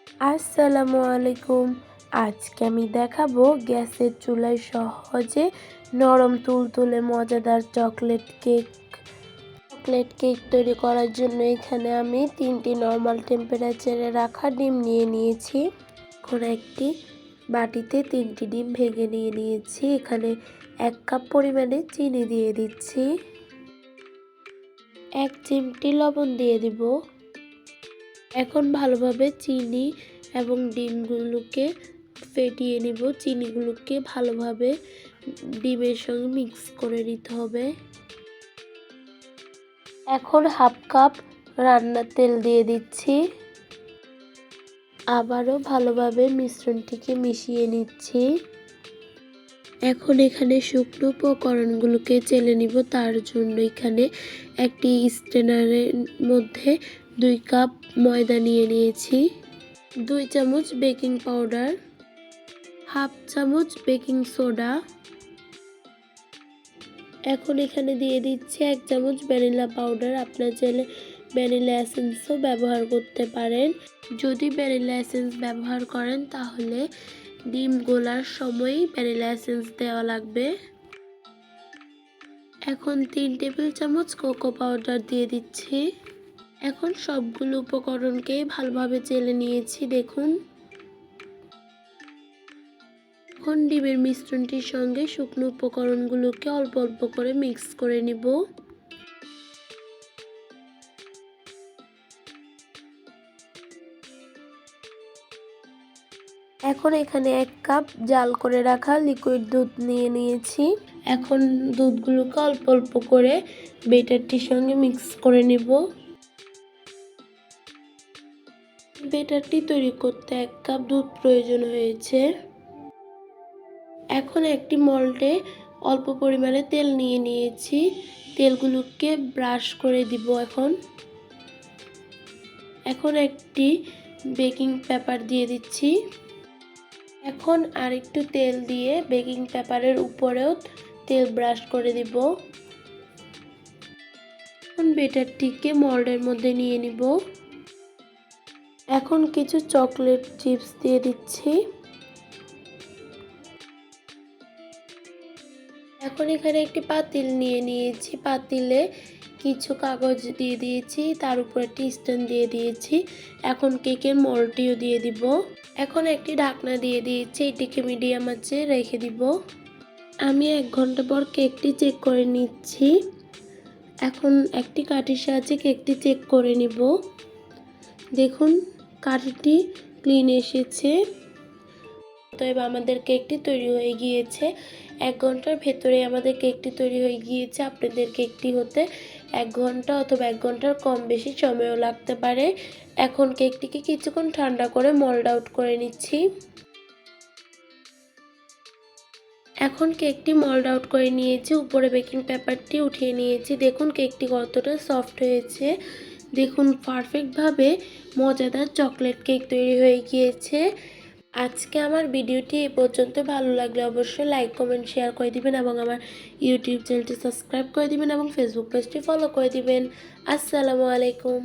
আসসালামু আলাইকুম। আজকে আমি দেখাবো গ্যাসের চুলায় সহজে নরম তুলতুলে মজাদার চকলেট কেক তৈরি করার জন্য এখানে আমি 3টি নর্মাল টেম্পারেচারে রাখা ডিম নিয়ে নিয়েছি। এখন একটি বাটিতে 3টি ডিম ভেঙে নিয়ে নিয়েছি। এখানে 1 কাপ পরিমাণে চিনি দিয়ে দিচ্ছি। 1 চিমটি লবণ দিয়ে দিব। এখন ভালোভাবে চিনি এবং ডিমগুলোকে ফেটিয়ে নিব। চিনিগুলোকে ভালোভাবে ডিমের সঙ্গে মিক্স করে নিতে হবে। এখন 1/2 কাপ রান্নার তেল দিয়ে দিচ্ছি। আবারও ভালোভাবে মিশ্রণটিকে মিশিয়ে নিচ্ছি। এখন এখানে শুকনো উপকরণগুলোকে চেলে নিব। তার জন্য এখানে একটি স্ট্রেনারের মধ্যে 2 কাপ ময়দা নিয়ে নিয়েছি, 2 চামচ বেকিং পাউডার, 1/2 চামচ বেকিং সোডা। এখন এখানে দিয়ে দিচ্ছি 1 চামচ ভ্যানিলা পাউডার। আপনারা চাইলে ভ্যানিলা এসেন্সও ব্যবহার করতে পারেন। যদি ভ্যানিলা এসেন্স ব্যবহার করেন তাহলে ডিম গোলার সময়ই ভ্যানিলা এসেন্স দেওয়া লাগবে। এখন 3 টেবিল চামচ কোকো পাউডার দিয়ে দিচ্ছি। এখন সবগুলো উপকরণকে ভালোভাবে চেলে নিয়েছি। দেখুন, এখন ডিমের মিশ্রণটির সঙ্গে শুকনো উপকরণগুলোকে অল্প অল্প করে মিক্স করে নিব। এখন এখানে 1 কাপ জাল করে রাখা লিকুইড দুধ নিয়ে নিয়েছি। এখন দুধগুলোকে অল্প অল্প করে ব্যাটারটির সঙ্গে মিক্স করে নিব। ব্যাটারটি তৈরি করতে 1 কাপ দুধ প্রয়োজন হয়েছে। এখন একটি মোল্ডে অল্প পরিমাণে তেল নিয়ে নিয়েছি। তেলগুলোকে ব্রাশ করে দিব। এখন একটি বেকিং পেপার দিয়ে দিচ্ছি। এখন আরেকটু তেল দিয়ে বেকিং পেপারের উপরেও তেল ব্রাশ করে দিব। এখন ব্যাটারটিকে মোল্ডের মধ্যে নিয়ে নিব। এখন কিছু চকলেট চিপস দিয়ে দিচ্ছি। এখন এখানে একটি পাতিল নিয়ে নিয়েছি। পাতিলে কিছু কাগজ দিয়ে দিয়েছি, তার উপর একটি স্ট্যান্ড দিয়ে দিয়েছি। এখন কেকের মোল্ডটিও দিয়ে দিব। এখন একটি ঢাকনা দিয়ে দিয়েছি। এটিকে মিডিয়াম আঁচে রেখে দিব। আমি 1 ঘন্টা পর কেকটি চেক করে নিচ্ছি। এখন একটি কাঠির সাহায্যে কেকটি চেক করে নিব। দেখুন, কাঠিটি ক্লিন এসেছে। অতএব আমাদের কেকটি তৈরি হয়ে গিয়েছে। 1 ঘন্টার ভেতরে আমাদের কেকটি তৈরি হয়ে গিয়েছে। আপনাদের কেকটি হতে 1 ঘন্টা অথবা 1 ঘন্টার কম বেশি সময়ও লাগতে পারে। এখন কেকটিকে কিছুক্ষণ ঠান্ডা করে মোল্ড আউট করে নিচ্ছি। এখন কেকটি মোল্ড আউট করে নিয়েছি। উপরে বেকিং পেপারটি উঠিয়ে নিয়েছি। দেখুন কেকটি কতটা সফট হয়েছে। দেখুন, পারফেক্টভাবে মজাদার চকলেট কেক তৈরি হয়ে গিয়েছে। আজকে আমার ভিডিওটি এই পর্যন্ত। ভালো লাগলে অবশ্যই লাইক, কমেন্ট, শেয়ার করে দিবেন এবং আমার ইউটিউব চ্যানেলটি সাবস্ক্রাইব করে দিবেন এবং ফেসবুক পেজটি ফলো করে দিবেন। আসসালামু আলাইকুম।